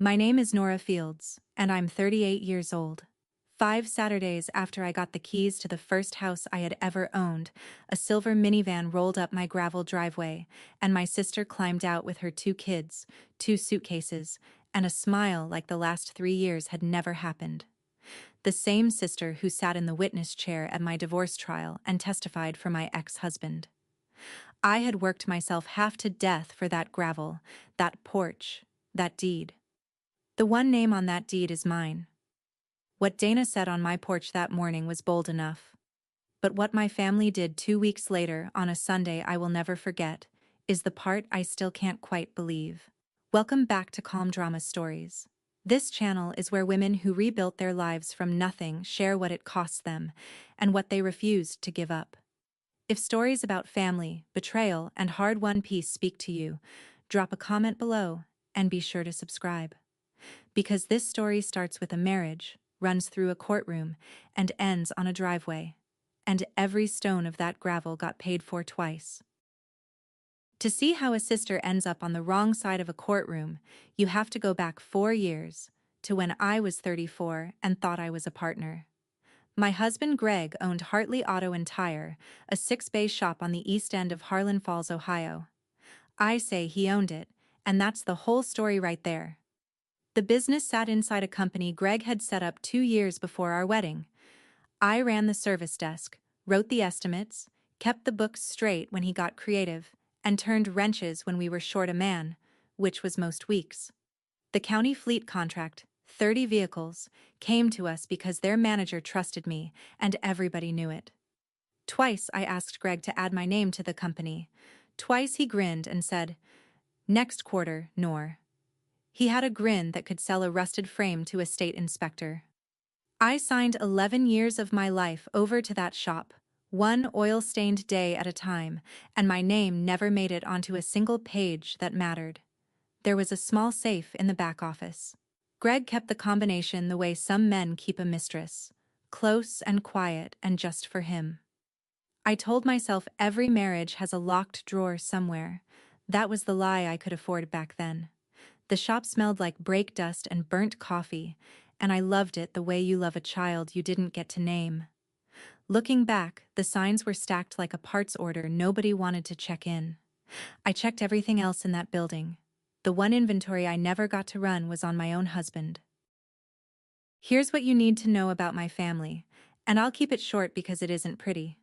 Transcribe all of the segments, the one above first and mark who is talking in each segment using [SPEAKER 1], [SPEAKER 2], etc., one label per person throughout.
[SPEAKER 1] My name is Nora Fields, and I'm 38 years old. 5 Saturdays after I got the keys to the first house I had ever owned, a silver minivan rolled up my gravel driveway, and my sister climbed out with her 2 kids, 2 suitcases, and a smile like the last 3 years had never happened. The same sister who sat in the witness chair at my divorce trial and testified for my ex-husband. I had worked myself half to death for that gravel, that porch, that deed. The one name on that deed is mine. What Dana said on my porch that morning was bold enough. But what my family did 2 weeks later on a Sunday I will never forget, is the part I still can't quite believe. Welcome back to Calm Drama Stories. This channel is where women who rebuilt their lives from nothing share what it costs them, and what they refused to give up. If stories about family, betrayal, and hard-won peace speak to you, drop a comment below, and be sure to subscribe. Because this story starts with a marriage, runs through a courtroom, and ends on a driveway. And every stone of that gravel got paid for twice. To see how a sister ends up on the wrong side of a courtroom, you have to go back 4 years, to when I was 34 and thought I was a partner. My husband Greg owned Hartley Auto and Tire, a 6-bay shop on the east end of Harlan Falls, Ohio. I say he owned it, and that's the whole story right there. The business sat inside a company Greg had set up 2 years before our wedding. I ran the service desk, wrote the estimates, kept the books straight when he got creative, and turned wrenches when we were short a man, which was most weeks. The county fleet contract, 30 vehicles, came to us because their manager trusted me, and everybody knew it. Twice I asked Greg to add my name to the company. Twice he grinned and said, "Next quarter, Nor." He had a grin that could sell a rusted frame to a state inspector. I signed 11 years of my life over to that shop, one oil-stained day at a time, and my name never made it onto a single page that mattered. There was a small safe in the back office. Greg kept the combination the way some men keep a mistress, close and quiet and just for him. I told myself every marriage has a locked drawer somewhere. That was the lie I could afford back then. The shop smelled like brake dust and burnt coffee, and I loved it the way you love a child you didn't get to name. Looking back, the signs were stacked like a parts order nobody wanted to check in. I checked everything else in that building. The one inventory I never got to run was on my own husband. Here's what you need to know about my family, and I'll keep it short because it isn't pretty.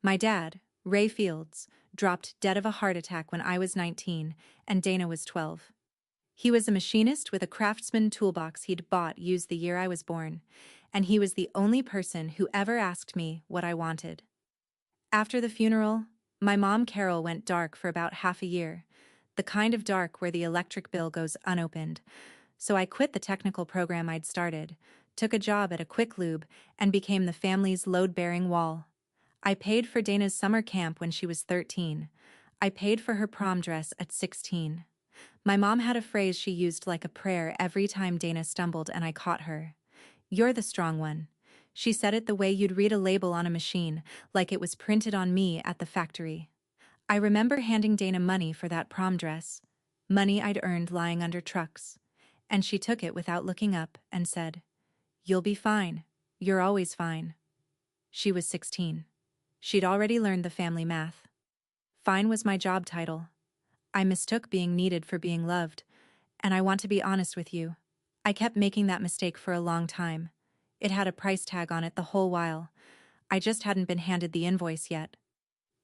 [SPEAKER 1] My dad, Ray Fields, dropped dead of a heart attack when I was 19 and Dana was 12. He was a machinist with a Craftsman toolbox he'd bought used the year I was born, and he was the only person who ever asked me what I wanted. After the funeral, my mom Carol went dark for about half a year, the kind of dark where the electric bill goes unopened, so I quit the technical program I'd started, took a job at a quick lube, and became the family's load-bearing wall. I paid for Dana's summer camp when she was 13. I paid for her prom dress at 16. My mom had a phrase she used like a prayer every time Dana stumbled and I caught her. "You're the strong one." She said it the way you'd read a label on a machine, like it was printed on me at the factory. I remember handing Dana money for that prom dress, money I'd earned lying under trucks, and she took it without looking up and said, "You'll be fine. You're always fine." She was 16. She'd already learned the family math. Fine was my job title. I mistook being needed for being loved, and I want to be honest with you. I kept making that mistake for a long time. It had a price tag on it the whole while. I just hadn't been handed the invoice yet.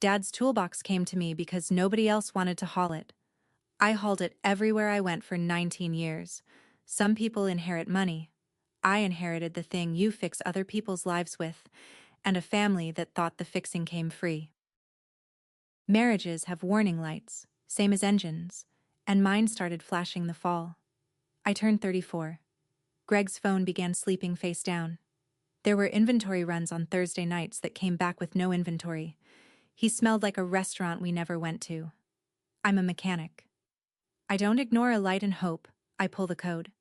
[SPEAKER 1] Dad's toolbox came to me because nobody else wanted to haul it. I hauled it everywhere I went for 19 years. Some people inherit money. I inherited the thing you fix other people's lives with, and a family that thought the fixing came free. Marriages have warning lights, same as engines, and mine started flashing the fall. I turned 34. Greg's phone began sleeping face down. There were inventory runs on Thursday nights that came back with no inventory. He smelled like a restaurant we never went to. I'm a mechanic. I don't ignore a light and hope, I pull the code.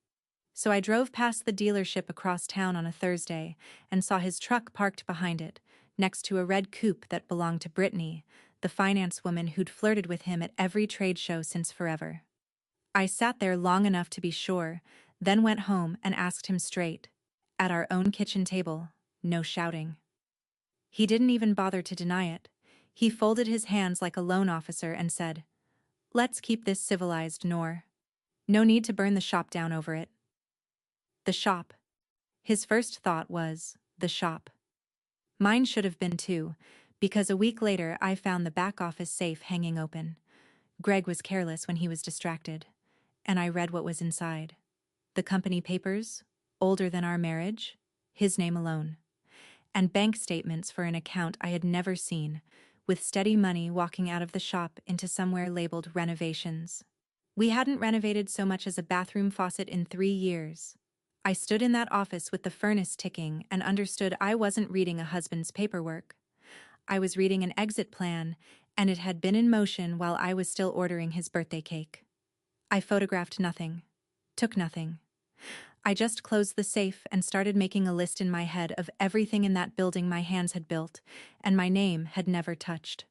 [SPEAKER 1] So I drove past the dealership across town on a Thursday and saw his truck parked behind it, next to a red coupe that belonged to Brittany, the finance woman who'd flirted with him at every trade show since forever. I sat there long enough to be sure, then went home and asked him straight. At our own kitchen table, no shouting. He didn't even bother to deny it. He folded his hands like a loan officer and said, "Let's keep this civilized, Nor. No need to burn the shop down over it." The shop. His first thought was, the shop. Mine should have been too, because a week later I found the back office safe hanging open. Greg was careless when he was distracted, and I read what was inside. The company papers, older than our marriage, his name alone, and bank statements for an account I had never seen, with steady money walking out of the shop into somewhere labeled renovations. We hadn't renovated so much as a bathroom faucet in 3 years. I stood in that office with the furnace ticking and understood I wasn't reading a husband's paperwork. I was reading an exit plan, and it had been in motion while I was still ordering his birthday cake. I photographed nothing, took nothing. I just closed the safe and started making a list in my head of everything in that building my hands had built, and my name had never touched.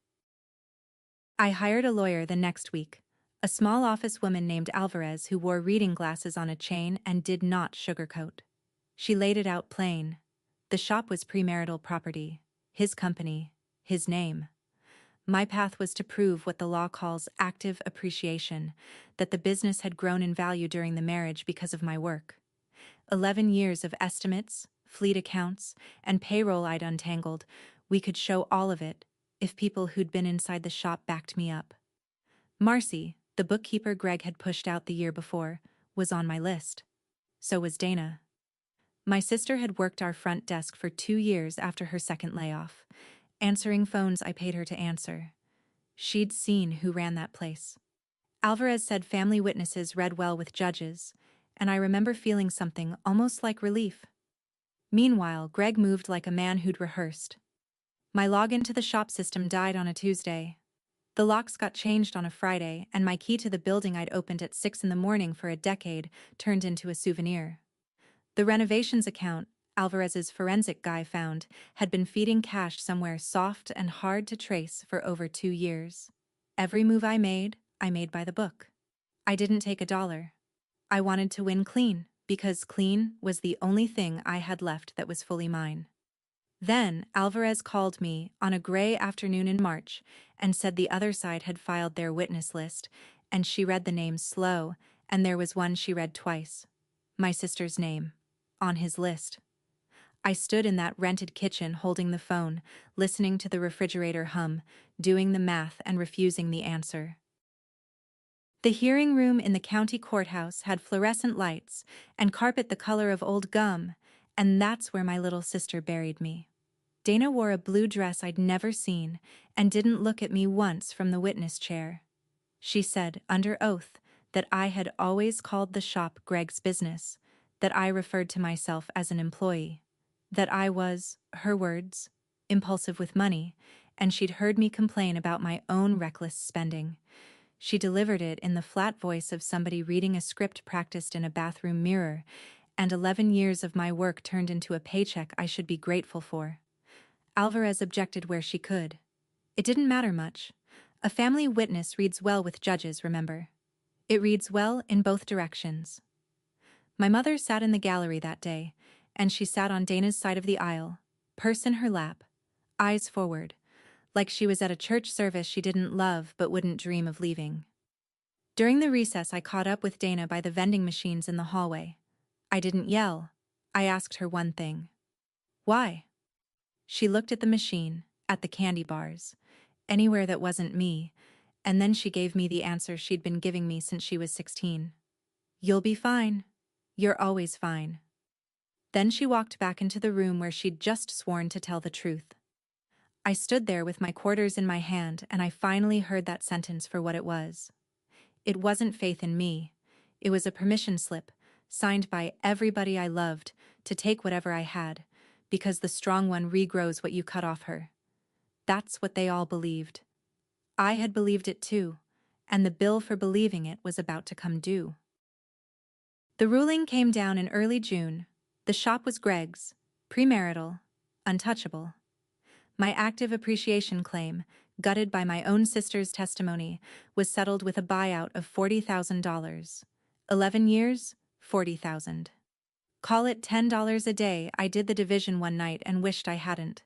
[SPEAKER 1] I hired a lawyer the next week, a small office woman named Alvarez who wore reading glasses on a chain and did not sugarcoat. She laid it out plain. The shop was premarital property, his company, his name. My path was to prove what the law calls active appreciation, that the business had grown in value during the marriage because of my work. 11 years of estimates, fleet accounts, and payroll I'd untangled. We could show all of it, if people who'd been inside the shop backed me up. Marcy, the bookkeeper Greg had pushed out the year before, was on my list. So was Dana. My sister had worked our front desk for 2 years after her second layoff, answering phones I paid her to answer. She'd seen who ran that place. Alvarez said family witnesses read well with judges, and I remember feeling something almost like relief. Meanwhile, Greg moved like a man who'd rehearsed. My login to the shop system died on a Tuesday. The locks got changed on a Friday, and my key to the building I'd opened at 6 in the morning for a decade turned into a souvenir. The renovations account Alvarez's forensic guy found had been feeding cash somewhere soft and hard to trace for over 2 years. Every move I made by the book. I didn't take a dollar. I wanted to win clean, because clean was the only thing I had left that was fully mine. Then Alvarez called me on a gray afternoon in March and said the other side had filed their witness list, and she read the names slow, and there was one she read twice. My sister's name. On his list. I stood in that rented kitchen holding the phone, listening to the refrigerator hum, doing the math and refusing the answer. The hearing room in the county courthouse had fluorescent lights and carpet the color of old gum, and that's where my little sister buried me. Dana wore a blue dress I'd never seen and didn't look at me once from the witness chair. She said, under oath, that I had always called the shop Greg's business, that I referred to myself as an employee, that I was, her words, impulsive with money, and she'd heard me complain about my own reckless spending. She delivered it in the flat voice of somebody reading a script practiced in a bathroom mirror, and 11 years of my work turned into a paycheck I should be grateful for. Alvarez objected where she could. It didn't matter much. A family witness reads well with judges, remember. It reads well in both directions. My mother sat in the gallery that day, and she sat on Dana's side of the aisle, purse in her lap, eyes forward, like she was at a church service she didn't love but wouldn't dream of leaving. During the recess, I caught up with Dana by the vending machines in the hallway. I didn't yell. I asked her one thing. Why? She looked at the machine, at the candy bars, anywhere that wasn't me, and then she gave me the answer she'd been giving me since she was 16. You'll be fine. You're always fine. Then she walked back into the room where she'd just sworn to tell the truth. I stood there with my quarters in my hand, and I finally heard that sentence for what it was. It wasn't faith in me. It was a permission slip, signed by everybody I loved, to take whatever I had, because the strong one regrows what you cut off her. That's what they all believed. I had believed it too, and the bill for believing it was about to come due. The ruling came down in early June. The shop was Greg's, premarital, untouchable. My active appreciation claim, gutted by my own sister's testimony, was settled with a buyout of $40,000. 11 years, $40,000. Call it $10 a day. I did the division one night and wished I hadn't.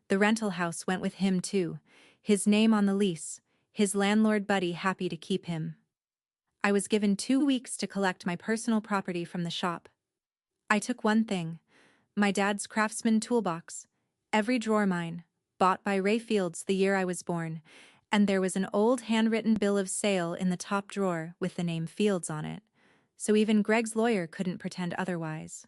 [SPEAKER 1] The rental house went with him too. His name on the lease. His landlord buddy happy to keep him. I was given 2 weeks to collect my personal property from the shop. I took one thing. My dad's Craftsman toolbox. Every drawer mine. Bought by Ray Fields the year I was born. And there was an old handwritten bill of sale in the top drawer with the name Fields on it. So even Greg's lawyer couldn't pretend otherwise.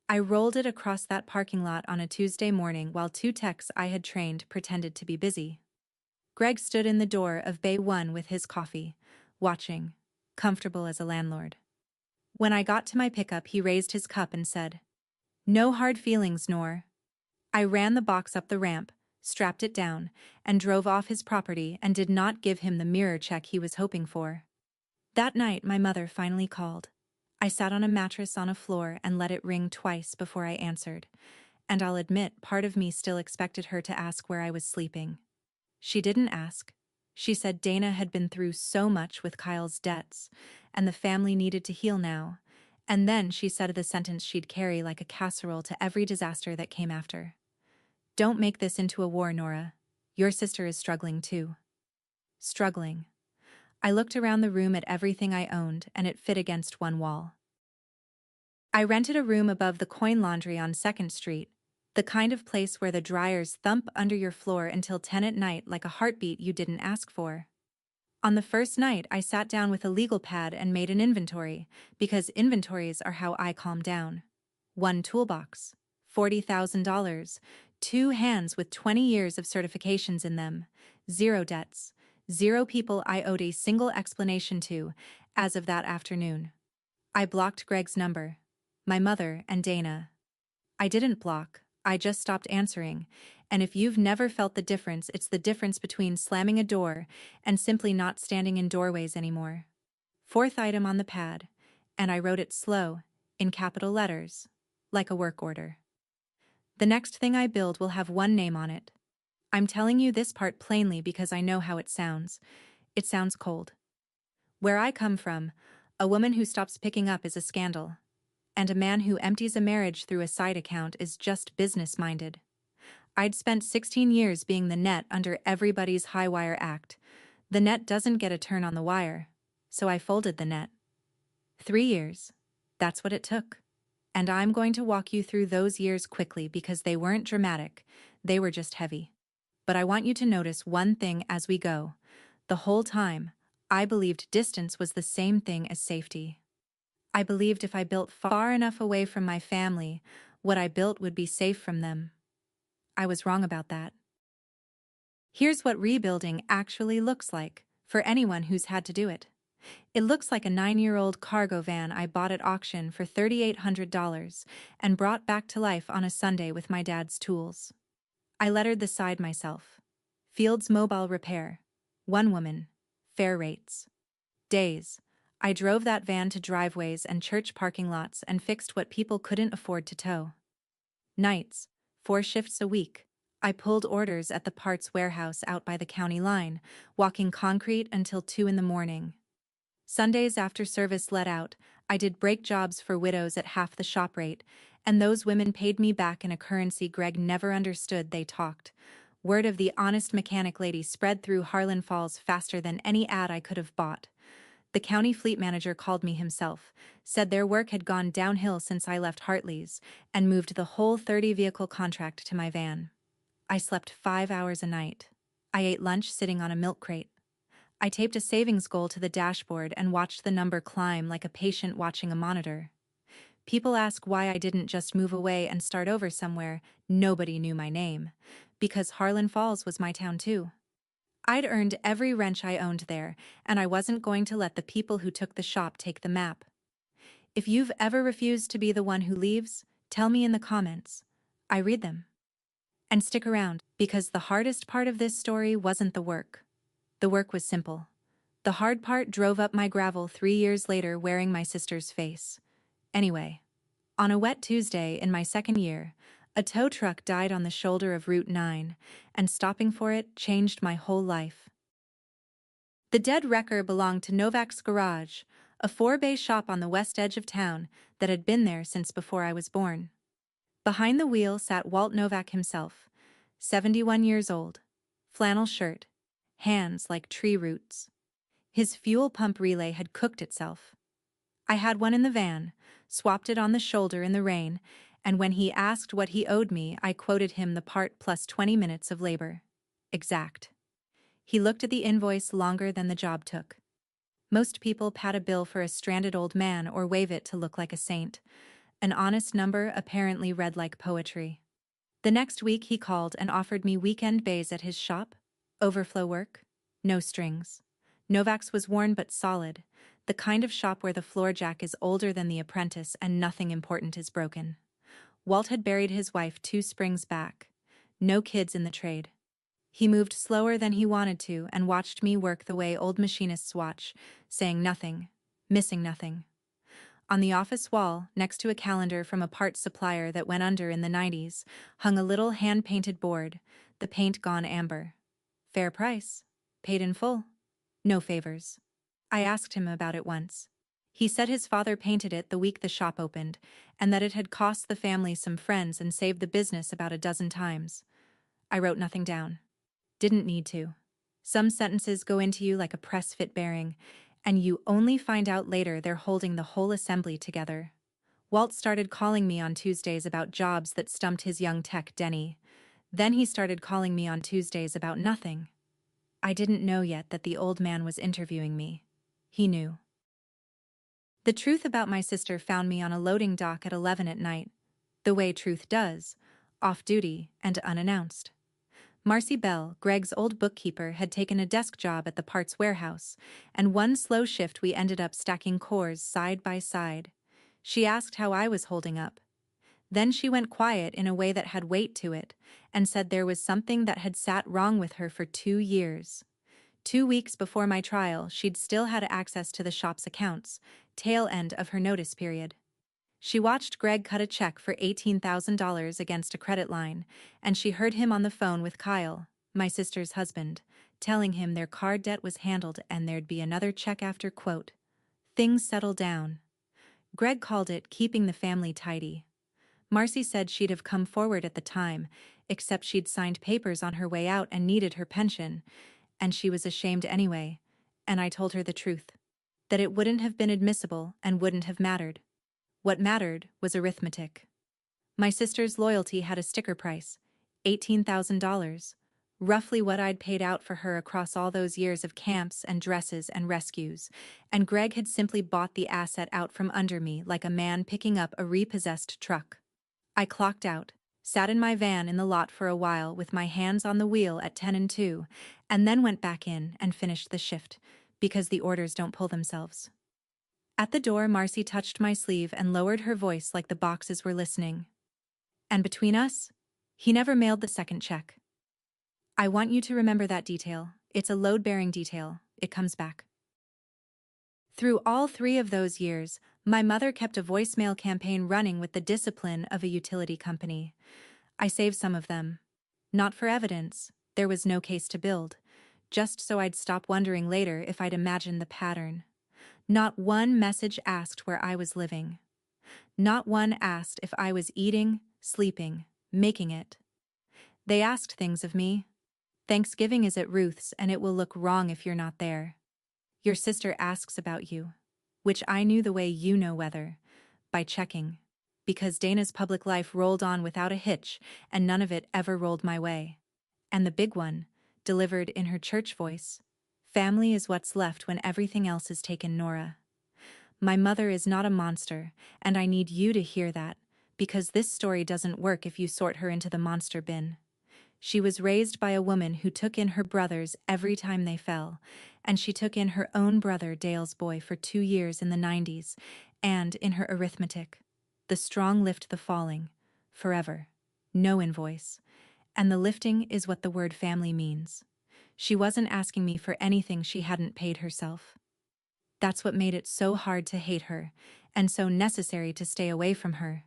[SPEAKER 1] I rolled it across that parking lot on a Tuesday morning while 2 techs I had trained pretended to be busy. Greg stood in the door of Bay 1 with his coffee, watching, comfortable as a landlord. When I got to my pickup, he raised his cup and said, "No hard feelings, Nor." I ran the box up the ramp, strapped it down, and drove off his property and did not give him the mirror check he was hoping for. That night, my mother finally called. I sat on a mattress on a floor and let it ring twice before I answered, and I'll admit part of me still expected her to ask where I was sleeping. She didn't ask. She said Dana had been through so much with Kyle's debts, and the family needed to heal now, and then she said the sentence she'd carry like a casserole to every disaster that came after. "Don't make this into a war, Nora. Your sister is struggling too." Struggling. I looked around the room at everything I owned, and it fit against one wall. I rented a room above the coin laundry on 2nd Street, the kind of place where the dryers thump under your floor until 10 at night like a heartbeat you didn't ask for. On the first night, I sat down with a legal pad and made an inventory, because inventories are how I calm down. 1 toolbox, $40,000, 2 hands with 20 years of certifications in them, 0 debts, 0 people I owed a single explanation to, as of that afternoon. I blocked Greg's number, my mother and Dana. I didn't block, I just stopped answering, and if you've never felt the difference, it's the difference between slamming a door and simply not standing in doorways anymore. 4th item on the pad, and I wrote it slow, in capital letters, like a work order. The next thing I build will have one name on it. I'm telling you this part plainly because I know how it sounds. It sounds cold. Where I come from, a woman who stops picking up is a scandal, and a man who empties a marriage through a side account is just business-minded. I'd spent 16 years being the net under everybody's high-wire act. The net doesn't get a turn on the wire, so I folded the net. 3 years. That's what it took. And I'm going to walk you through those years quickly because they weren't dramatic, they were just heavy. But I want you to notice one thing as we go. The whole time, I believed distance was the same thing as safety. I believed if I built far enough away from my family, what I built would be safe from them. I was wrong about that. Here's what rebuilding actually looks like, for anyone who's had to do it. It looks like a 9-year-old cargo van I bought at auction for $3,800 and brought back to life on a Sunday with my dad's tools. I lettered the side myself. Fields Mobile Repair. 1 woman. Fair rates. Days. I drove that van to driveways and church parking lots and fixed what people couldn't afford to tow. Nights. 4 shifts a week. I pulled orders at the parts warehouse out by the county line, walking concrete until 2 in the morning. Sundays after service let out, I did brake jobs for widows at half the shop rate, and those women paid me back in a currency Greg never understood. They talked. Word of the honest mechanic lady spread through Harlan Falls faster than any ad I could have bought. The county fleet manager called me himself, said their work had gone downhill since I left Hartley's, and moved the whole 30-vehicle contract to my van. I slept 5 hours a night. I ate lunch sitting on a milk crate. I taped a savings goal to the dashboard and watched the number climb like a patient watching a monitor. People ask why I didn't just move away and start over somewhere nobody knew my name, because Harlan Falls was my town too. I'd earned every wrench I owned there, and I wasn't going to let the people who took the shop take the map. If you've ever refused to be the one who leaves, tell me in the comments. I read them. And stick around, because the hardest part of this story wasn't the work. The work was simple. The hard part drove up my gravel 3 years later wearing my sister's face. Anyway, on a wet Tuesday in my 2nd year, a tow truck died on the shoulder of Route 9, and stopping for it changed my whole life. The dead wrecker belonged to Novak's Garage, a four-bay shop on the west edge of town that had been there since before I was born. Behind the wheel sat Walt Novak himself, 71 years old, flannel shirt, hands like tree roots. His fuel pump relay had cooked itself. I had one in the van, swapped it on the shoulder in the rain, and when he asked what he owed me, I quoted him the part plus 20 minutes of labor. Exact. He looked at the invoice longer than the job took. Most people pat a bill for a stranded old man or wave it to look like a saint. An honest number apparently read like poetry. The next week he called and offered me weekend bays at his shop. Overflow work. No strings. Novak's was worn but solid, the kind of shop where the floor jack is older than the apprentice and nothing important is broken. Walt had buried his wife 2 springs back. No kids in the trade. He moved slower than he wanted to and watched me work the way old machinists watch, saying nothing, missing nothing. On the office wall, next to a calendar from a parts supplier that went under in the 90s, hung a little hand-painted board, the paint gone amber. Fair price. Paid in full. No favors. I asked him about it once. He said his father painted it the week the shop opened, and that it had cost the family some friends and saved the business about a dozen times. I wrote nothing down. Didn't need to. Some sentences go into you like a press-fit bearing, and you only find out later they're holding the whole assembly together. Walt started calling me on Tuesdays about jobs that stumped his young tech Denny. Then he started calling me on Tuesdays about nothing. I didn't know yet that the old man was interviewing me. He knew. The truth about my sister found me on a loading dock at 11 at night, the way truth does, off-duty and unannounced. Marcy Bell, Greg's old bookkeeper, had taken a desk job at the parts warehouse, and one slow shift we ended up stacking cores side by side. She asked how I was holding up. Then she went quiet in a way that had weight to it, and said there was something that had sat wrong with her for 2 years. 2 weeks before my trial, she'd still had access to the shop's accounts, tail end of her notice period. She watched Greg cut a check for $18,000 against a credit line, and she heard him on the phone with Kyle, my sister's husband, telling him their card debt was handled and there'd be another check after, quote, things settle down. Greg called it keeping the family tidy. Marcy said she'd have come forward at the time, except she'd signed papers on her way out and needed her pension, and she was ashamed anyway, and I told her the truth. That it wouldn't have been admissible and wouldn't have mattered. What mattered was arithmetic. My sister's loyalty had a sticker price, $18,000, roughly what I'd paid out for her across all those years of camps and dresses and rescues, and Greg had simply bought the asset out from under me like a man picking up a repossessed truck. I clocked out, sat in my van in the lot for a while with my hands on the wheel at 10 and 2, and then went back in and finished the shift, because the orders don't pull themselves. At the door, Marcy touched my sleeve and lowered her voice like the boxes were listening. And between us, he never mailed the second check. I want you to remember that detail. It's a load-bearing detail. It comes back. Through all 3 of those years, my mother kept a voicemail campaign running with the discipline of a utility company. I saved some of them. Not for evidence, there was no case to build, just so I'd stop wondering later if I'd imagined the pattern. Not one message asked where I was living. Not one asked if I was eating, sleeping, making it. They asked things of me. Thanksgiving is at Ruth's and it will look wrong if you're not there. Your sister asks about you, which I knew the way you know weather, by checking, because Dana's public life rolled on without a hitch and none of it ever rolled my way. And the big one, delivered in her church voice, family is what's left when everything else is taken, Nora. My mother is not a monster, and I need you to hear that, because this story doesn't work if you sort her into the monster bin. She was raised by a woman who took in her brothers every time they fell, and she took in her own brother Dale's boy for 2 years in the 90s, and in her arithmetic, the strong lift the falling, forever, no invoice, and the lifting is what the word family means. She wasn't asking me for anything she hadn't paid herself. That's what made it so hard to hate her, and so necessary to stay away from her.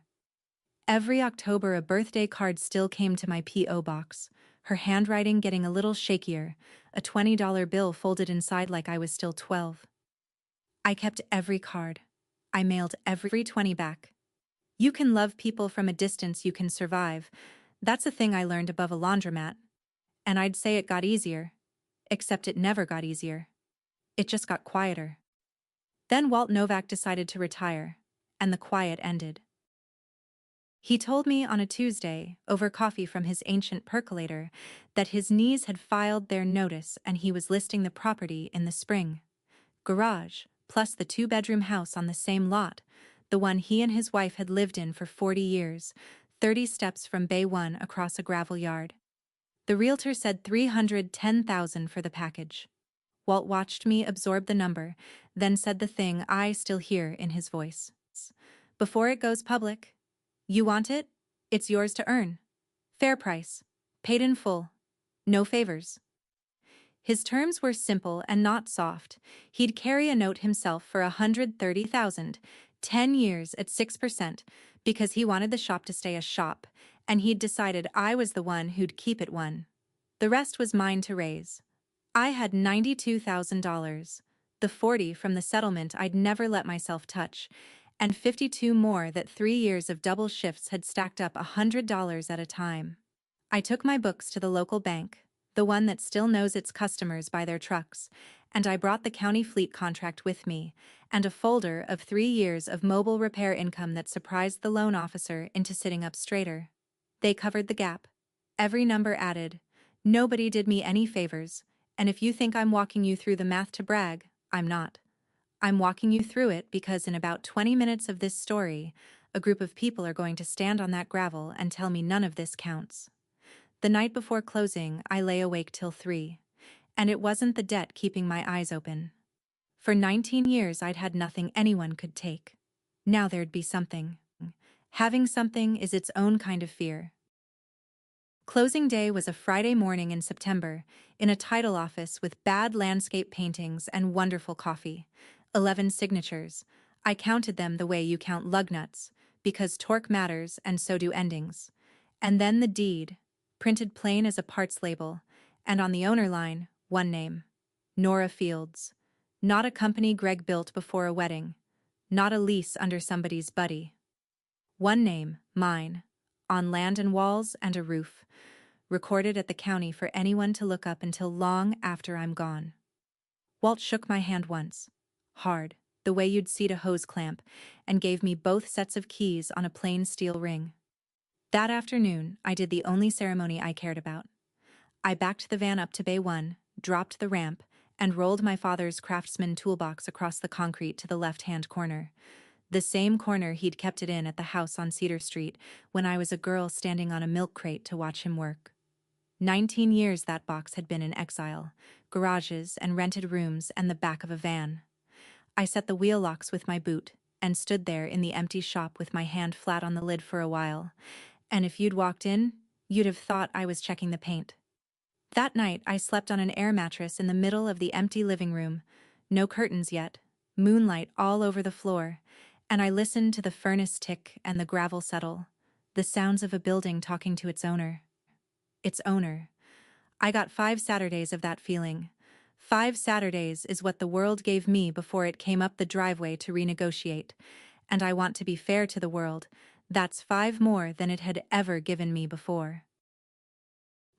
[SPEAKER 1] Every October a birthday card still came to my P.O. box, her handwriting getting a little shakier, a $20 bill folded inside like I was still 12. I kept every card. I mailed every 20 back. You can love people from a distance you can survive. That's a thing I learned above a laundromat. And I'd say it got easier. Except it never got easier. It just got quieter. Then Walt Novak decided to retire, and the quiet ended. He told me on a Tuesday, over coffee from his ancient percolator, that his knees had filed their notice and he was listing the property in the spring. Garage, plus the two-bedroom house on the same lot, the one he and his wife had lived in for 40 years, 30 steps from Bay 1 across a gravel yard. The realtor said $310,000 for the package. Walt watched me absorb the number, then said the thing I still hear in his voice. Before it goes public. You want it? It's yours to earn. Fair price. Paid in full. No favors. His terms were simple and not soft. He'd carry a note himself for $130,000, 10 years at 6%, because he wanted the shop to stay a shop, and he'd decided I was the one who'd keep it one. The rest was mine to raise. I had $92,000, the 40 from the settlement I'd never let myself touch, and 52 more that 3 years of double shifts had stacked up $100 at a time. I took my books to the local bank, the one that still knows its customers by their trucks, and I brought the county fleet contract with me, and a folder of 3 years of mobile repair income that surprised the loan officer into sitting up straighter. They covered the gap. Every number added. Nobody did me any favors, and if you think I'm walking you through the math to brag, I'm not. I'm walking you through it because in about 20 minutes of this story, a group of people are going to stand on that gravel and tell me none of this counts. The night before closing, I lay awake till 3. And it wasn't the debt keeping my eyes open. For 19 years I'd had nothing anyone could take. Now there'd be something. Having something is its own kind of fear. Closing day was a Friday morning in September, in a title office with bad landscape paintings and wonderful coffee. 11 signatures. I counted them the way you count lug nuts, because torque matters and so do endings. And then the deed, printed plain as a parts label, and on the owner line, one name. Nora Fields. Not a company Greg built before a wedding. Not a lease under somebody's buddy. One name, mine. On land and walls and a roof. Recorded at the county for anyone to look up until long after I'm gone. Walt shook my hand once. Hard, the way you'd seat a hose clamp, and gave me both sets of keys on a plain steel ring. That afternoon, I did the only ceremony I cared about. I backed the van up to Bay 1, dropped the ramp, and rolled my father's Craftsman toolbox across the concrete to the left-hand corner. The same corner he'd kept it in at the house on Cedar Street when I was a girl standing on a milk crate to watch him work. 19 years that box had been in exile, garages and rented rooms and the back of a van. I set the wheel locks with my boot and stood there in the empty shop with my hand flat on the lid for a while, and if you'd walked in, you'd have thought I was checking the paint. That night I slept on an air mattress in the middle of the empty living room, no curtains yet, moonlight all over the floor, and I listened to the furnace tick and the gravel settle, the sounds of a building talking to its owner. Its owner. I got 5 Saturdays of that feeling. 5 Saturdays is what the world gave me before it came up the driveway to renegotiate, and I want to be fair to the world, that's 5 more than it had ever given me before.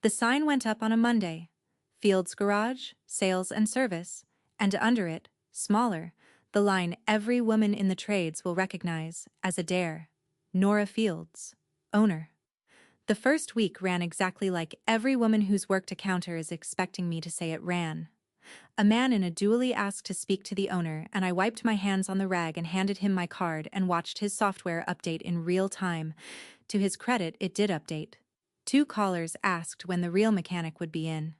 [SPEAKER 1] The sign went up on a Monday. Fields Garage, Sales and Service, and under it, smaller, the line every woman in the trades will recognize as a dare. Nora Fields, owner. The first week ran exactly like every woman who's worked a counter is expecting me to say it ran. A man in a dually asked to speak to the owner, and I wiped my hands on the rag and handed him my card and watched his software update in real time. To his credit, it did update. 2 callers asked when the real mechanic would be in.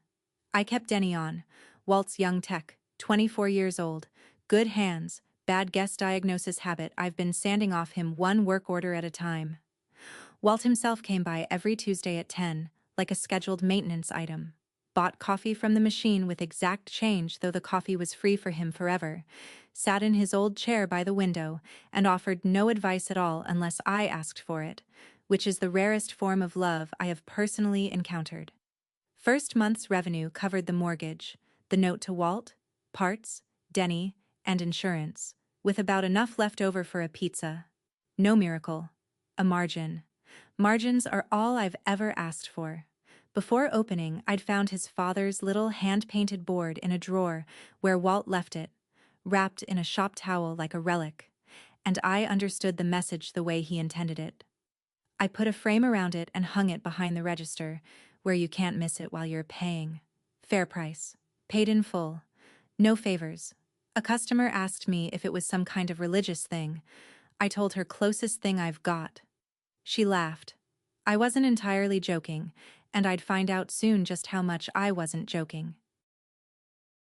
[SPEAKER 1] I kept Denny on. Walt's young tech, 24 years old, good hands, bad guess diagnosis habit. I've been sanding off him one work order at a time. Walt himself came by every Tuesday at 10, like a scheduled maintenance item. Bought coffee from the machine with exact change, though the coffee was free for him forever, sat in his old chair by the window, and offered no advice at all unless I asked for it, which is the rarest form of love I have personally encountered. First month's revenue covered the mortgage, the note to Walt, parts, Denny, and insurance, with about enough left over for a pizza. No miracle. A margin. Margins are all I've ever asked for. Before opening, I'd found his father's little hand-painted board in a drawer where Walt left it, wrapped in a shop towel like a relic, and I understood the message the way he intended it. I put a frame around it and hung it behind the register, where you can't miss it while you're paying. Fair price. Paid in full. No favors. A customer asked me if it was some kind of religious thing. I told her closest thing I've got. She laughed. I wasn't entirely joking, and I'd find out soon just how much I wasn't joking.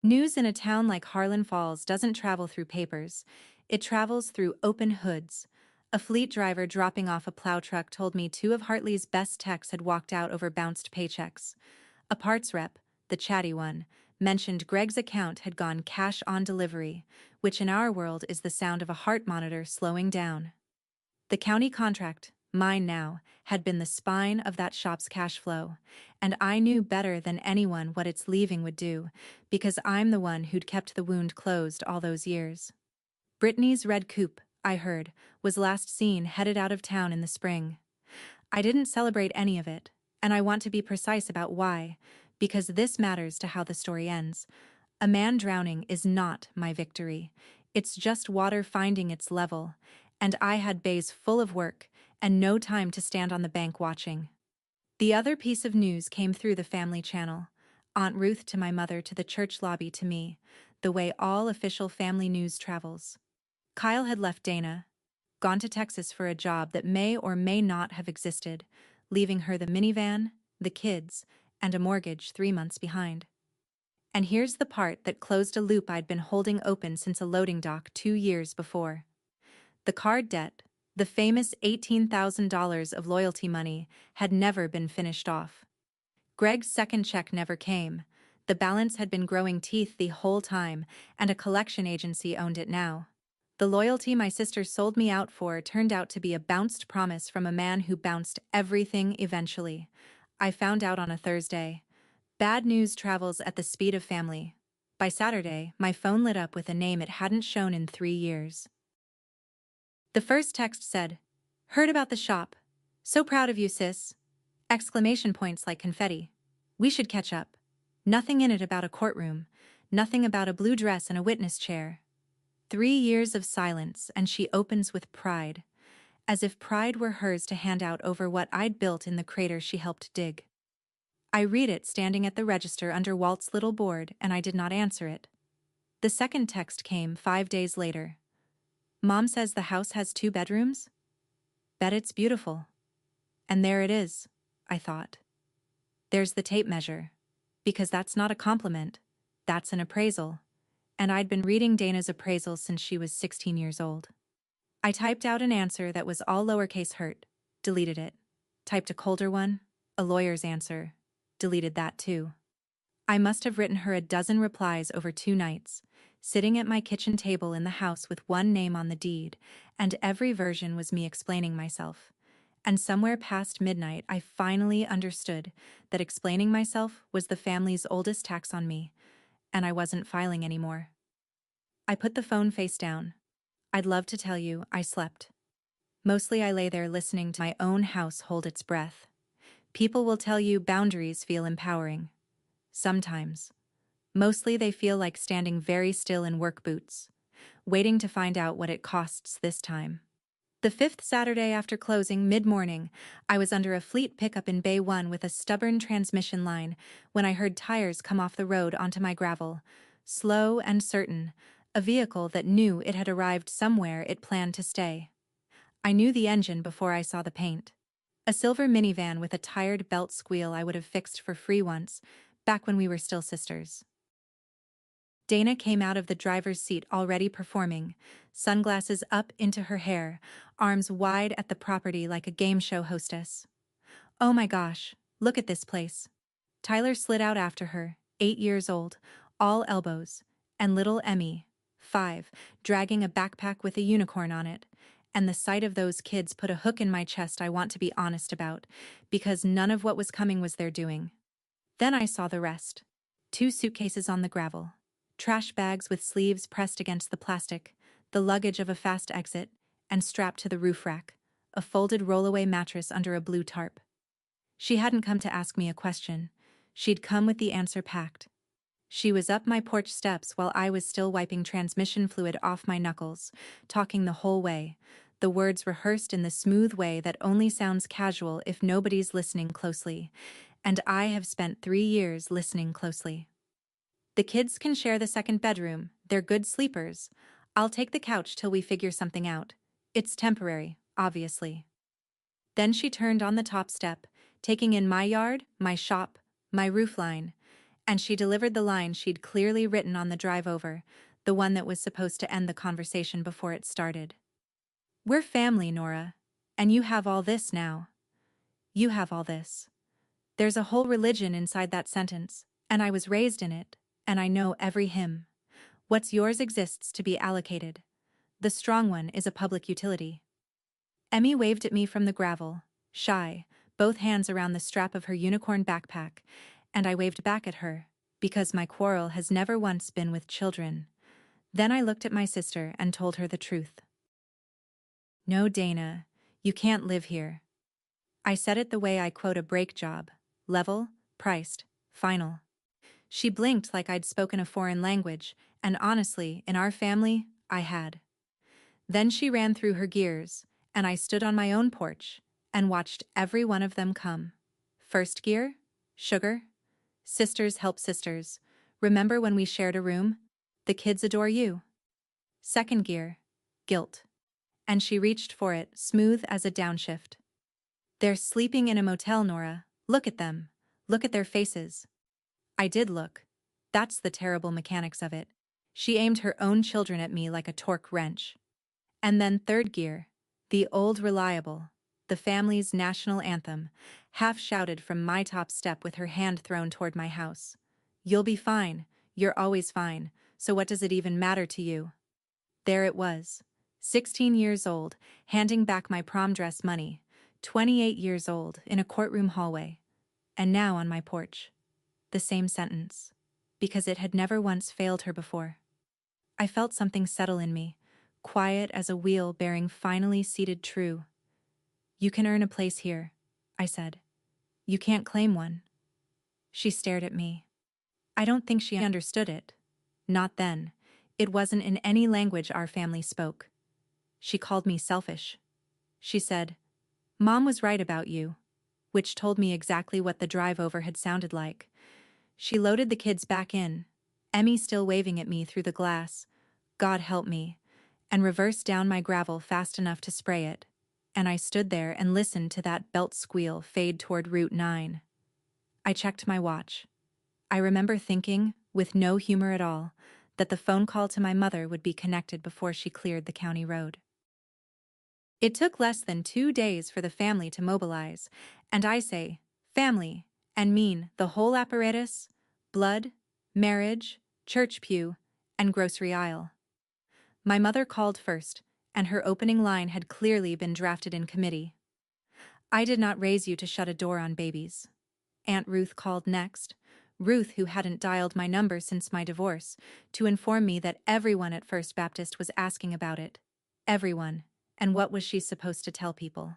[SPEAKER 1] News in a town like Harlan Falls doesn't travel through papers. It travels through open hoods. A fleet driver dropping off a plow truck told me 2 of Hartley's best techs had walked out over bounced paychecks. A parts rep, the chatty one, mentioned Greg's account had gone cash on delivery, which in our world is the sound of a heart monitor slowing down. The county contract, mine now, had been the spine of that shop's cash flow, and I knew better than anyone what its leaving would do, because I'm the one who'd kept the wound closed all those years. Brittany's red coupe, I heard, was last seen headed out of town in the spring. I didn't celebrate any of it, and I want to be precise about why, because this matters to how the story ends. A man drowning is not my victory. It's just water finding its level, and I had bays full of work and no time to stand on the bank watching. The other piece of news came through the family channel. Aunt Ruth to my mother to the church lobby to me, the way all official family news travels. Kyle had left Dana, gone to Texas for a job that may or may not have existed, leaving her the minivan, the kids, and a mortgage 3 months behind. And here's the part that closed a loop I'd been holding open since a loading dock 2 years before. The card debt, the famous $18,000 of loyalty money, had never been finished off. Greg's second check never came. The balance had been growing teeth the whole time, and a collection agency owned it now. The loyalty my sister sold me out for turned out to be a bounced promise from a man who bounced everything eventually. I found out on a Thursday. Bad news travels at the speed of family. By Saturday, my phone lit up with a name it hadn't shown in 3 years. The first text said, "Heard about the shop. So proud of you, sis." Exclamation points like confetti. We should catch up. Nothing in it about a courtroom. Nothing about a blue dress and a witness chair. 3 years of silence, and she opens with pride. As if pride were hers to hand out over what I'd built in the crater she helped dig. I read it standing at the register under Walt's little board, and I did not answer it. The second text came 5 days later. Mom says the house has 2 bedrooms? Bet it's beautiful. And there it is, I thought. There's the tape measure. Because that's not a compliment. That's an appraisal. And I'd been reading Dana's appraisal since she was 16 years old. I typed out an answer that was all lowercase hurt, deleted it. Typed a colder one, a lawyer's answer, deleted that too. I must have written her a dozen replies over 2 nights, sitting at my kitchen table in the house with one name on the deed, and every version was me explaining myself. And somewhere past midnight I finally understood that explaining myself was the family's oldest tax on me, and I wasn't filing anymore. I put the phone face down. I'd love to tell you I slept. Mostly I lay there listening to my own house hold its breath. People will tell you boundaries feel empowering. Sometimes. Mostly they feel like standing very still in work boots, waiting to find out what it costs this time. The 5th Saturday after closing mid-morning, I was under a fleet pickup in Bay 1 with a stubborn transmission line when I heard tires come off the road onto my gravel, slow and certain, a vehicle that knew it had arrived somewhere it planned to stay. I knew the engine before I saw the paint. A silver minivan with a tired belt squeal I would have fixed for free once, back when we were still sisters. Dana came out of the driver's seat already performing, sunglasses up into her hair, arms wide at the property like a game show hostess. Oh my gosh, look at this place. Tyler slid out after her, 8 years old, all elbows, and little Emmy, 5, dragging a backpack with a unicorn on it, and the sight of those kids put a hook in my chest I want to be honest about, because none of what was coming was their doing. Then I saw the rest. 2 suitcases on the gravel. Trash bags with sleeves pressed against the plastic, the luggage of a fast exit, and strapped to the roof rack, a folded rollaway mattress under a blue tarp. She hadn't come to ask me a question. She'd come with the answer packed. She was up my porch steps while I was still wiping transmission fluid off my knuckles, talking the whole way, the words rehearsed in the smooth way that only sounds casual if nobody's listening closely. And I have spent 3 years listening closely. The kids can share the second bedroom, they're good sleepers. I'll take the couch till we figure something out. It's temporary, obviously. Then she turned on the top step, taking in my yard, my shop, my roofline, and she delivered the line she'd clearly written on the drive over, the one that was supposed to end the conversation before it started. We're family, Nora. And you have all this now. You have all this. There's a whole religion inside that sentence, and I was raised in it, and I know every hymn. What's yours exists to be allocated. The strong one is a public utility. Emmy waved at me from the gravel, shy, both hands around the strap of her unicorn backpack, and I waved back at her, because my quarrel has never once been with children. Then I looked at my sister and told her the truth. No, Dana, you can't live here. I said it the way I quote a brake job: level, priced, final. She blinked like I'd spoken a foreign language, and honestly, in our family, I had. Then she ran through her gears, and I stood on my own porch and watched every one of them come. First gear, sugar. Sisters help sisters. Remember when we shared a room? The kids adore you. Second gear, guilt. And she reached for it, smooth as a downshift. They're sleeping in a motel, Nora. Look at them. Look at their faces. I did look. That's the terrible mechanics of it. She aimed her own children at me like a torque wrench. And then third gear, the old reliable, the family's national anthem, half shouted from my top step with her hand thrown toward my house. You'll be fine, you're always fine, so what does it even matter to you? There it was, 16 years old, handing back my prom dress money, 28 years old, in a courtroom hallway, and now on my porch. The same sentence, because it had never once failed her before. I felt something settle in me, quiet as a wheel bearing finally seated true. You can earn a place here, I said. You can't claim one. She stared at me. I don't think she understood it. Not then. It wasn't in any language our family spoke. She called me selfish. She said, Mom was right about you, which told me exactly what the drive over had sounded like. She loaded the kids back in, Emmy still waving at me through the glass, God help me, and reversed down my gravel fast enough to spray it, and I stood there and listened to that belt squeal fade toward Route 9. I checked my watch. I remember thinking, with no humor at all, that the phone call to my mother would be connected before she cleared the county road. It took less than 2 days for the family to mobilize, and I say, family, and mean the whole apparatus: blood, marriage, church pew, and grocery aisle. My mother called first, and her opening line had clearly been drafted in committee. I did not raise you to shut a door on babies. Aunt Ruth called next, Ruth, who hadn't dialed my number since my divorce, to inform me that everyone at First Baptist was asking about it. Everyone. And what was she supposed to tell people?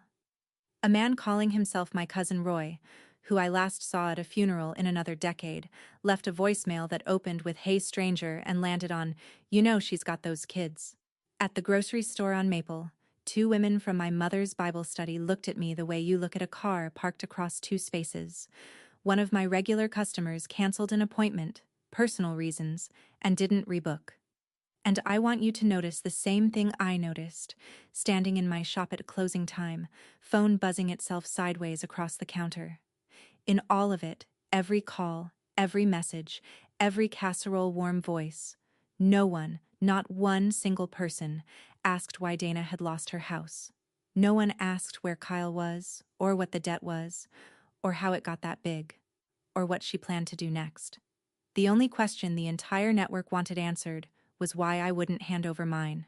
[SPEAKER 1] A man calling himself my cousin Roy, who I last saw at a funeral in another decade, left a voicemail that opened with "Hey stranger" and landed on, "You know she's got those kids." At the grocery store on Maple, 2 women from my mother's Bible study looked at me the way you look at a car parked across 2 spaces. One of my regular customers canceled an appointment, personal reasons, and didn't rebook. And I want you to notice the same thing I noticed, standing in my shop at closing time, phone buzzing itself sideways across the counter. In all of it, every call, every message, every casserole warm voice, no one, not one single person, asked why Dana had lost her house. No one asked where Kyle was, or what the debt was, or how it got that big, or what she planned to do next. The only question the entire network wanted answered was why I wouldn't hand over mine.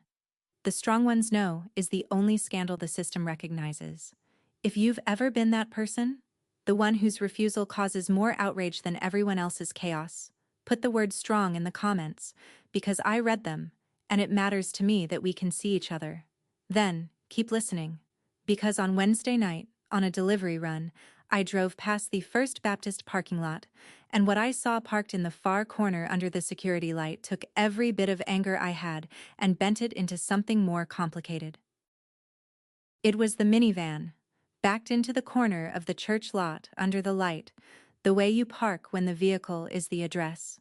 [SPEAKER 1] The strong ones know is the only scandal the system recognizes. If you've ever been that person, the one whose refusal causes more outrage than everyone else's chaos, Put the word strong in the comments, because I read them, and it matters to me that we can see each other. Then, keep listening. Because on Wednesday night, on a delivery run, I drove past the First Baptist parking lot, and what I saw parked in the far corner under the security light took every bit of anger I had and bent it into something more complicated. It was the minivan, backed into the corner of the church lot under the light, the way you park when the vehicle is the address.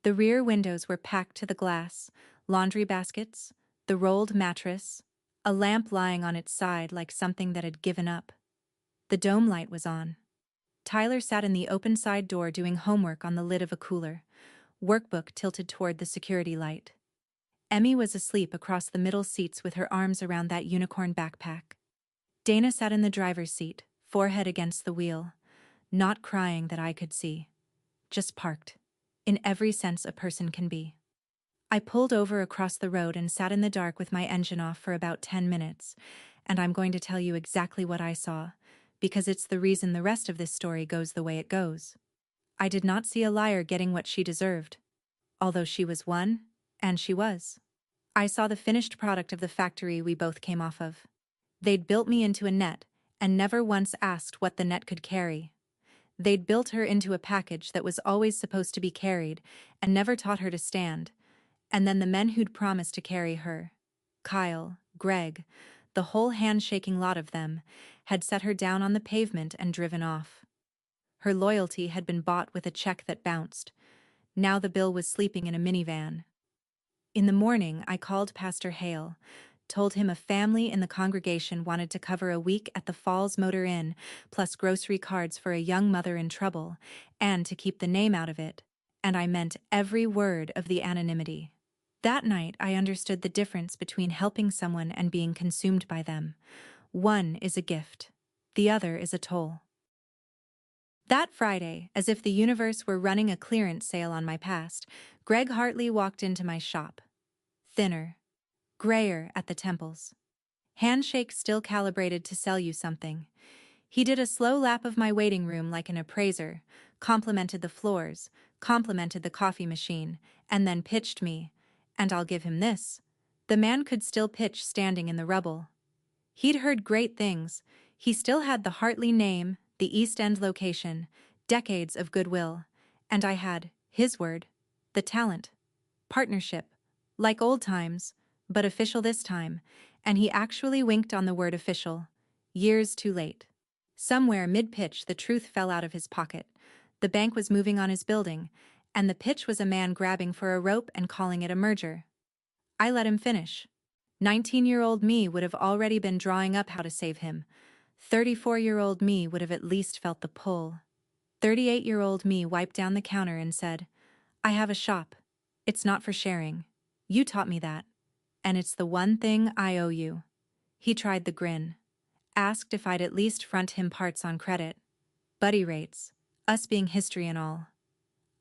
[SPEAKER 1] The rear windows were packed to the glass, laundry baskets, the rolled mattress, a lamp lying on its side like something that had given up. The dome light was on. Tyler sat in the open side door doing homework on the lid of a cooler, workbook tilted toward the security light. Emmy was asleep across the middle seats with her arms around that unicorn backpack. Dana sat in the driver's seat, forehead against the wheel, not crying that I could see. Just parked. In every sense a person can be. I pulled over across the road and sat in the dark with my engine off for about 10 minutes, and I'm going to tell you exactly what I saw, because it's the reason the rest of this story goes the way it goes. I did not see a liar getting what she deserved. Although she was one, and she was. I saw the finished product of the factory we both came off of. They'd built me into a net, and never once asked what the net could carry. They'd built her into a package that was always supposed to be carried, and never taught her to stand. And then the men who'd promised to carry her, Kyle, Greg, the whole handshaking lot of them, had set her down on the pavement and driven off. Her loyalty had been bought with a check that bounced. Now the bill was sleeping in a minivan. In the morning, I called Pastor Hale, told him a family in the congregation wanted to cover a week at the Falls Motor Inn, plus grocery cards for a young mother in trouble, and to keep the name out of it, and I meant every word of the anonymity. That night, I understood the difference between helping someone and being consumed by them. One is a gift. The other is a toll. That Friday, as if the universe were running a clearance sale on my past, Greg Hartley walked into my shop. Thinner. Grayer at the temples. Handshake still calibrated to sell you something. He did a slow lap of my waiting room like an appraiser, complimented the floors, complimented the coffee machine, and then pitched me. And I'll give him this. The man could still pitch standing in the rubble. He'd heard great things. He still had the Hartley name, the East End location, decades of goodwill. And I had his word, the talent. Partnership. Like old times, but official this time, and he actually winked on the word official. Years too late. Somewhere mid-pitch the truth fell out of his pocket. The bank was moving on his building, and the pitch was a man grabbing for a rope and calling it a merger. I let him finish. 19-year-old me would have already been drawing up how to save him. 34-year-old me would have at least felt the pull. 38-year-old me wiped down the counter and said, "I have a shop. It's not for sharing. You taught me that. And it's the one thing I owe you." He tried the grin. Asked if I'd at least front him parts on credit. Buddy rates. Us being history and all.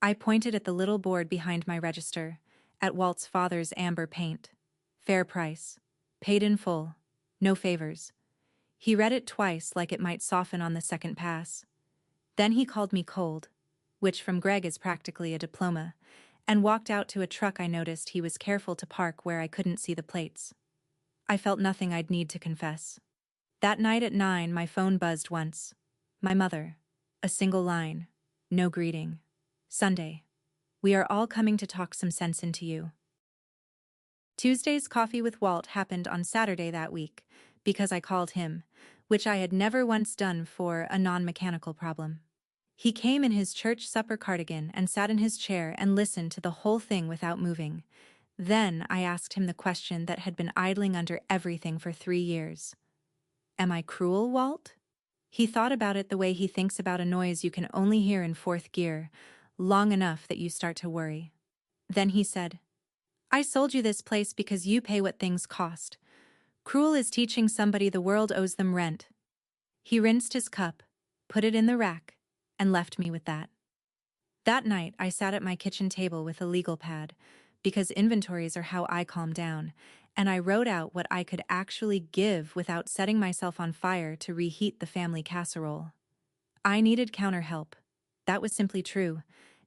[SPEAKER 1] I pointed at the little board behind my register, at Walt's father's amber paint. Fair price. Paid in full. No favors. He read it twice like it might soften on the second pass. Then he called me cold, which from Greg is practically a diploma, and walked out to a truck I noticed he was careful to park where I couldn't see the plates. I felt nothing I'd need to confess. That night at 9 my phone buzzed once. My mother. A single line. No greeting. Sunday. We are all coming to talk some sense into you. Tuesday's coffee with Walt happened on Saturday that week, because I called him, which I had never once done for a non-mechanical problem. He came in his church supper cardigan and sat in his chair and listened to the whole thing without moving. Then I asked him the question that had been idling under everything for 3 years. Am I cruel, Walt? He thought about it the way he thinks about a noise you can only hear in 4th gear, long enough that you start to worry. Then he said, I sold you this place because you pay what things cost. Cruel is teaching somebody the world owes them rent. He rinsed his cup, put it in the rack, and left me with that. That night I sat at my kitchen table with a legal pad, because inventories are how I calm down, and I wrote out what I could actually give without setting myself on fire to reheat the family casserole. I needed counter help. That was simply true.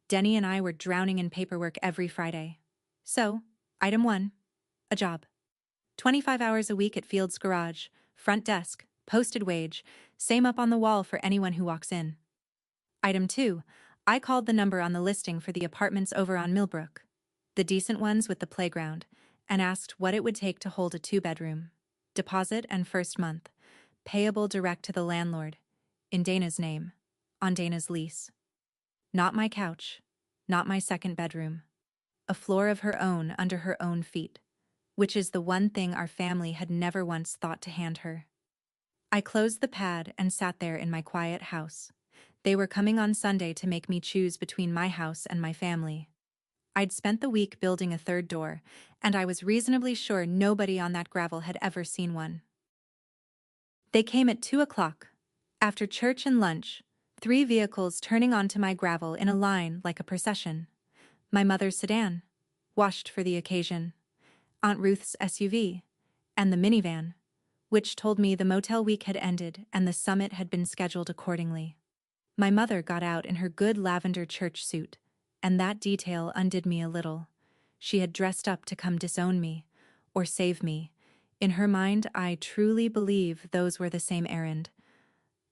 [SPEAKER 1] Denny and I were drowning in paperwork every Friday. So, item 1. A job. 25 hours a week at Field's garage, front desk, posted wage, same up on the wall for anyone who walks in. Item 2. I called the number on the listing for the apartments over on Millbrook, the decent ones with the playground, and asked what it would take to hold a 2-bedroom. Deposit and first month. Payable direct to the landlord. In Dana's name. On Dana's lease. Not my couch. Not my second bedroom. A floor of her own under her own feet. Which is the one thing our family had never once thought to hand her. I closed the pad and sat there in my quiet house. They were coming on Sunday to make me choose between my house and my family. I'd spent the week building a third door, and I was reasonably sure nobody on that gravel had ever seen one. They came at 2 o'clock. After church and lunch, 3 vehicles turning onto my gravel in a line like a procession. My mother's sedan, washed for the occasion, Aunt Ruth's SUV, and the minivan, which told me the motel week had ended and the summit had been scheduled accordingly. My mother got out in her good lavender church suit, and that detail undid me a little. She had dressed up to come disown me, or save me. In her mind, I truly believe those were the same errand.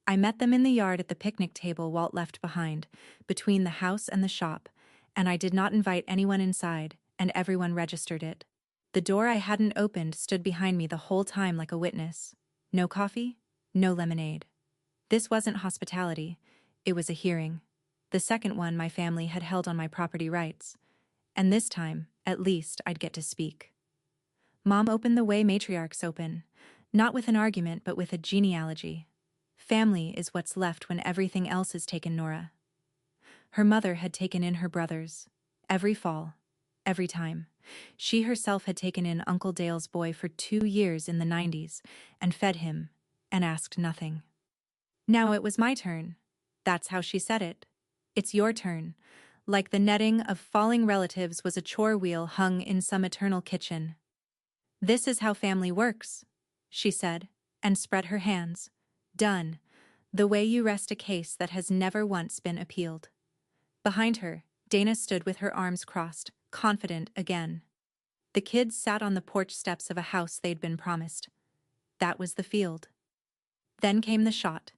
[SPEAKER 1] I met them in the yard at the picnic table Walt left behind, between the house and the shop, and I did not invite anyone inside, and everyone registered it. The door I hadn't opened stood behind me the whole time like a witness. No coffee, no lemonade. This wasn't hospitality, it was a hearing. The second one my family had held on my property rights. And this time, at least, I'd get to speak. Mom opened the way matriarchs open, not with an argument but with a genealogy. Family is what's left when everything else is taken, Nora. Her mother had taken in her brothers. Every fall. Every time. She herself had taken in Uncle Dale's boy for 2 years in the 90s, and fed him, and asked nothing. Now it was my turn. That's how she said it. It's your turn. Like the netting of falling relatives was a chore wheel hung in some eternal kitchen. This is how family works, she said, and spread her hands. Done. The way you rest a case that has never once been appealed. Behind her, Dana stood with her arms crossed, confident again. The kids sat on the porch steps of a house they'd been promised. That was the field. Then came the shot.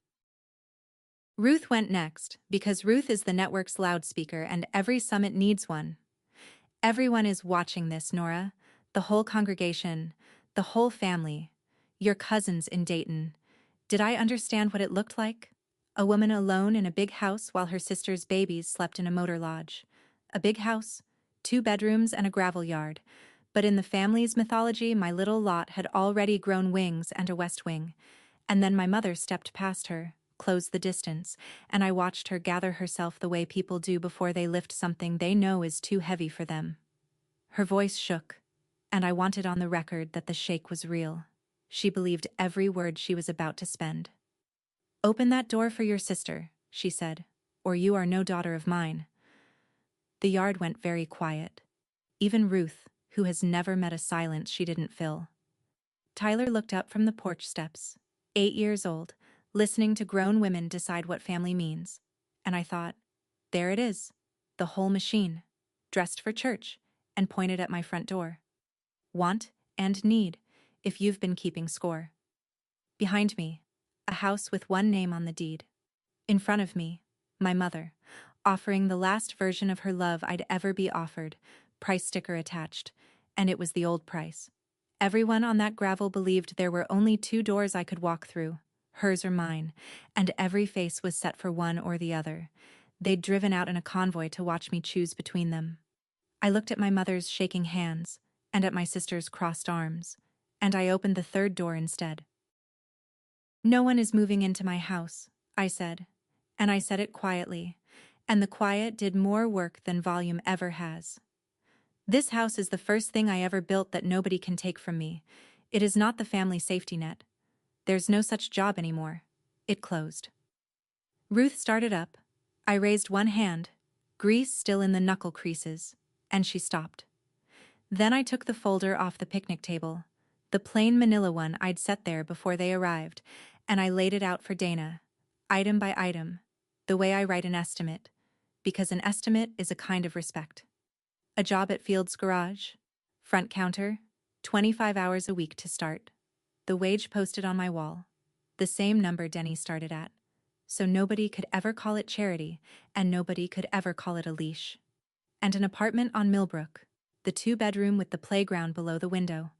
[SPEAKER 1] Ruth went next, because Ruth is the network's loudspeaker and every summit needs one. Everyone is watching this, Nora. The whole congregation, the whole family. Your cousins in Dayton. Did I understand what it looked like? A woman alone in a big house while her sister's babies slept in a motor lodge. A big house, 2 bedrooms and a gravel yard. But in the family's mythology, my little lot had already grown wings and a west wing. And then my mother stepped past her, closed the distance, and I watched her gather herself the way people do before they lift something they know is too heavy for them. Her voice shook, and I wanted on the record that the shake was real. She believed every word she was about to spend. "Open that door for your sister," she said, "or you are no daughter of mine." The yard went very quiet. Even Ruth, who has never met a silence she didn't fill. Tyler looked up from the porch steps, 8 years old, listening to grown women decide what family means. And I thought, there it is, the whole machine, dressed for church, and pointed at my front door. Want and need, if you've been keeping score. Behind me, a house with one name on the deed. In front of me, my mother, offering the last version of her love I'd ever be offered, price sticker attached, and it was the old price. Everyone on that gravel believed there were only 2 doors I could walk through, hers or mine, and every face was set for one or the other. They'd driven out in a convoy to watch me choose between them. I looked at my mother's shaking hands, and at my sister's crossed arms, and I opened the 3rd door instead. "No one is moving into my house," I said, and I said it quietly, and the quiet did more work than volume ever has. This house is the first thing I ever built that nobody can take from me. It is not the family safety net. There's no such job anymore. It closed. Ruth started up. I raised one hand, grease still in the knuckle creases, and she stopped. Then I took the folder off the picnic table, the plain manila one I'd set there before they arrived, and I laid it out for Dana, item by item, the way I write an estimate. because an estimate is a kind of respect. A job at Field's Garage. Front counter, 25 hours a week to start. The wage posted on my wall. The same number Denny started at. So nobody could ever call it charity, and nobody could ever call it a leash. And an apartment on Millbrook. The 2-bedroom with the playground below the window.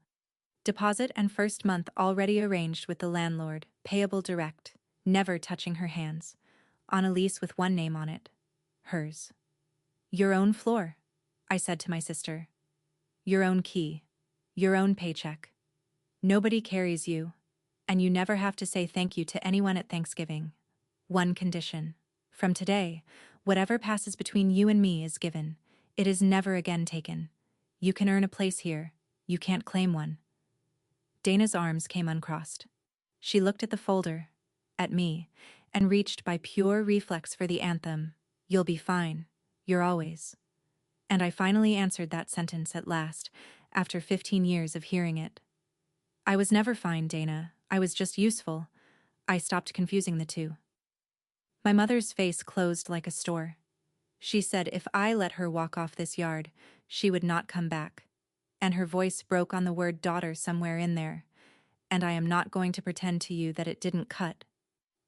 [SPEAKER 1] Deposit and first month already arranged with the landlord, payable direct, never touching her hands. On a lease with one name on it. Hers. Your own floor, I said to my sister. Your own key. Your own paycheck. Nobody carries you, and you never have to say thank you to anyone at Thanksgiving. One condition. From today, whatever passes between you and me is given. It is never again taken. You can earn a place here. You can't claim one. Dana's arms came uncrossed. She looked at the folder, at me, and reached by pure reflex for the anthem, "You'll be fine. You're always." And I finally answered that sentence at last, after 15 years of hearing it. I was never fine, Dana. I was just useful. I stopped confusing the two. My mother's face closed like a store. She said if I let her walk off this yard, she would not come back. And her voice broke on the word daughter somewhere in there. And I am not going to pretend to you that it didn't cut.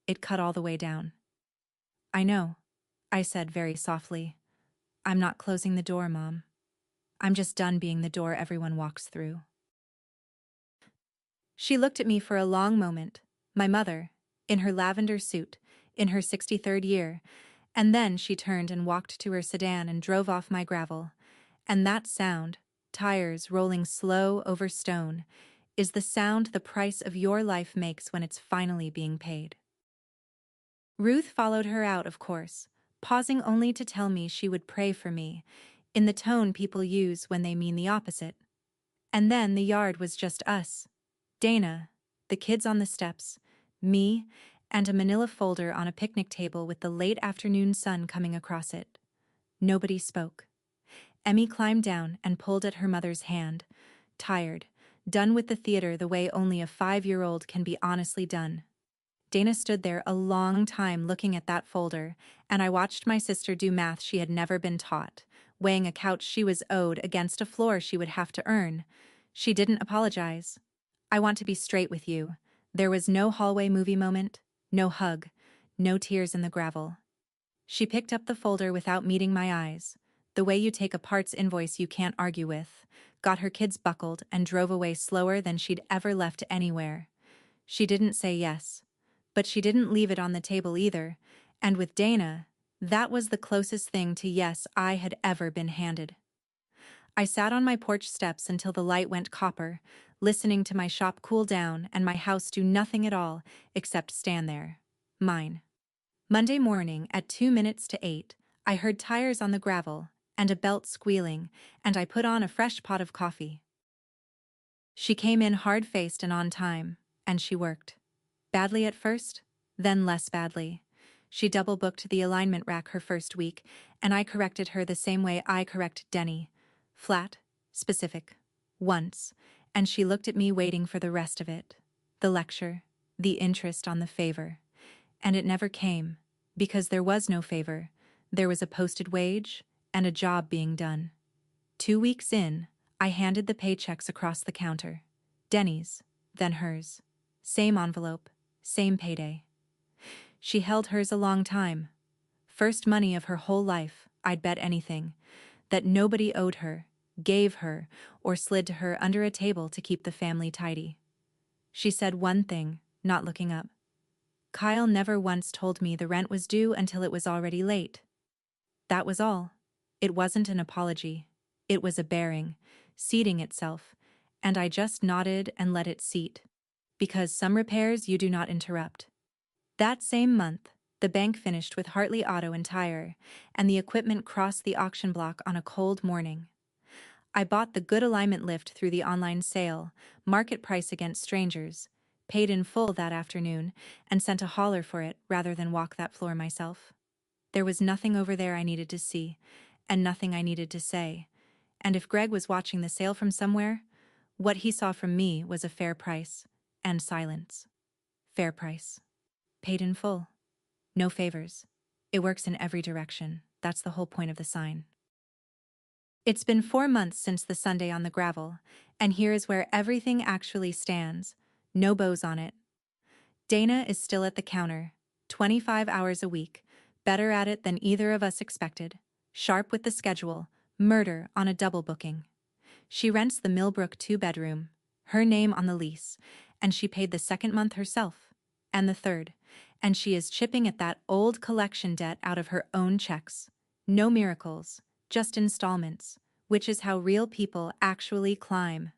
[SPEAKER 1] It cut all the way down. I know, I said very softly. I'm not closing the door, Mom. I'm just done being the door everyone walks through. She looked at me for a long moment, my mother, in her lavender suit, in her 63rd year, and then she turned and walked to her sedan and drove off my gravel. And that sound, tires rolling slow over stone, is the sound the price of your life makes when it's finally being paid. Ruth followed her out, of course, pausing only to tell me she would pray for me, in the tone people use when they mean the opposite. And then the yard was just us. Dana, the kids on the steps, me, and a manila folder on a picnic table with the late afternoon sun coming across it. Nobody spoke. Emmy climbed down and pulled at her mother's hand, tired, done with the theater the way only a 5-year-old can be honestly done. Dana stood there a long time looking at that folder, and I watched my sister do math she had never been taught, weighing a couch she was owed against a floor she would have to earn. She didn't apologize. I want to be straight with you. There was no hallway movie moment, no hug, no tears in the gravel. She picked up the folder without meeting my eyes, the way you take a parts invoice you can't argue with, got her kids buckled and drove away slower than she'd ever left anywhere. She didn't say yes, but she didn't leave it on the table either, and with Dana, that was the closest thing to yes I had ever been handed. I sat on my porch steps until the light went copper, listening to my shop cool down and my house do nothing at all except stand there. Mine. Monday morning at 2 minutes to 8, I heard tires on the gravel and a belt squealing, and I put on a fresh pot of coffee. She came in hard-faced and on time, and she worked. Badly at first, then less badly. She double-booked the alignment rack her first week, and I corrected her the same way I correct Denny. Flat, specific. Once. And she looked at me waiting for the rest of it. The lecture, the interest on the favor. And it never came, because there was no favor. There was a posted wage and a job being done. 2 weeks in, I handed the paychecks across the counter. Denny's, then hers. Same envelope, same payday. She held hers a long time. First money of her whole life, I'd bet anything. That nobody owed her, gave her, or slid to her under a table to keep the family tidy. She said one thing, not looking up. Kyle never once told me the rent was due until it was already late. That was all. It wasn't an apology. It was a bearing, seating itself, and I just nodded and let it seat. Because some repairs you do not interrupt. That same month, the bank finished with Hartley Auto and Tire, and the equipment crossed the auction block on a cold morning. I bought the good alignment lift through the online sale, market price against strangers, paid in full that afternoon, and sent a hauler for it rather than walk that floor myself. There was nothing over there I needed to see, and nothing I needed to say. And if Greg was watching the sale from somewhere, what he saw from me was a fair price, and silence. Fair price. Paid in full. No favors. It works in every direction. That's the whole point of the sign. It's been 4 months since the Sunday on the gravel, and here is where everything actually stands. No bows on it. Dana is still at the counter, 25 hours a week, better at it than either of us expected, sharp with the schedule, murder on a double booking. She rents the Millbrook 2-bedroom, her name on the lease, and she paid the second month herself, and the third, and she is chipping at that old collection debt out of her own checks. No miracles, just installments, which is how real people actually climb.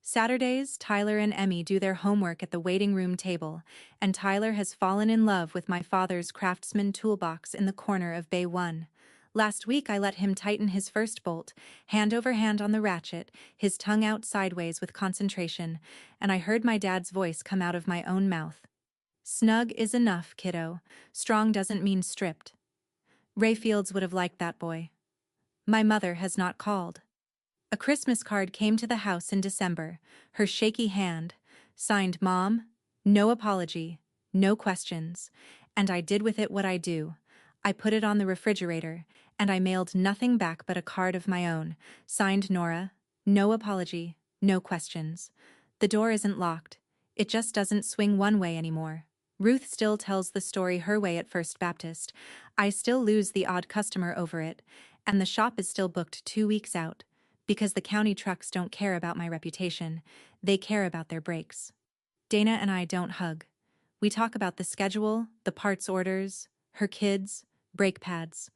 [SPEAKER 1] Saturdays, Tyler and Emmy do their homework at the waiting room table, and Tyler has fallen in love with my father's Craftsman toolbox in the corner of Bay 1. Last week I let him tighten his first bolt, hand over hand on the ratchet, his tongue out sideways with concentration, and I heard my dad's voice come out of my own mouth. Snug is enough, kiddo. Strong doesn't mean stripped. Ray Fields would have liked that boy. My mother has not called. A Christmas card came to the house in December, her shaky hand, signed Mom, no apology, no questions, and I did with it what I do. I put it on the refrigerator, and I mailed nothing back but a card of my own, signed Nora, no apology, no questions. The door isn't locked. It just doesn't swing one way anymore. Ruth still tells the story her way at First Baptist. I still lose the odd customer over it, and the shop is still booked 2 weeks out. Because the county trucks don't care about my reputation, they care about their brakes. Dana and I don't hug. We talk about the schedule, the parts orders, her kids, brake pads.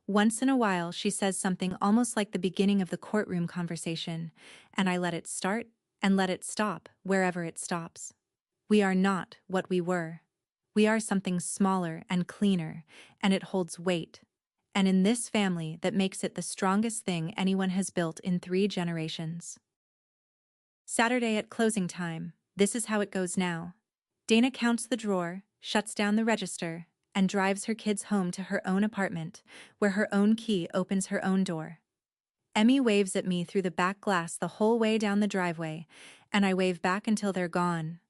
[SPEAKER 1] Once in a while she says something almost like the beginning of the courtroom conversation, and I let it start and let it stop wherever it stops. We are not what we were. We are something smaller and cleaner, and it holds weight. And in this family that makes it the strongest thing anyone has built in 3 generations. Saturday at closing time, this is how it goes now. Dana counts the drawer, shuts down the register, and drives her kids home to her own apartment, where her own key opens her own door. Emmy waves at me through the back glass the whole way down the driveway, and I wave back until they're gone.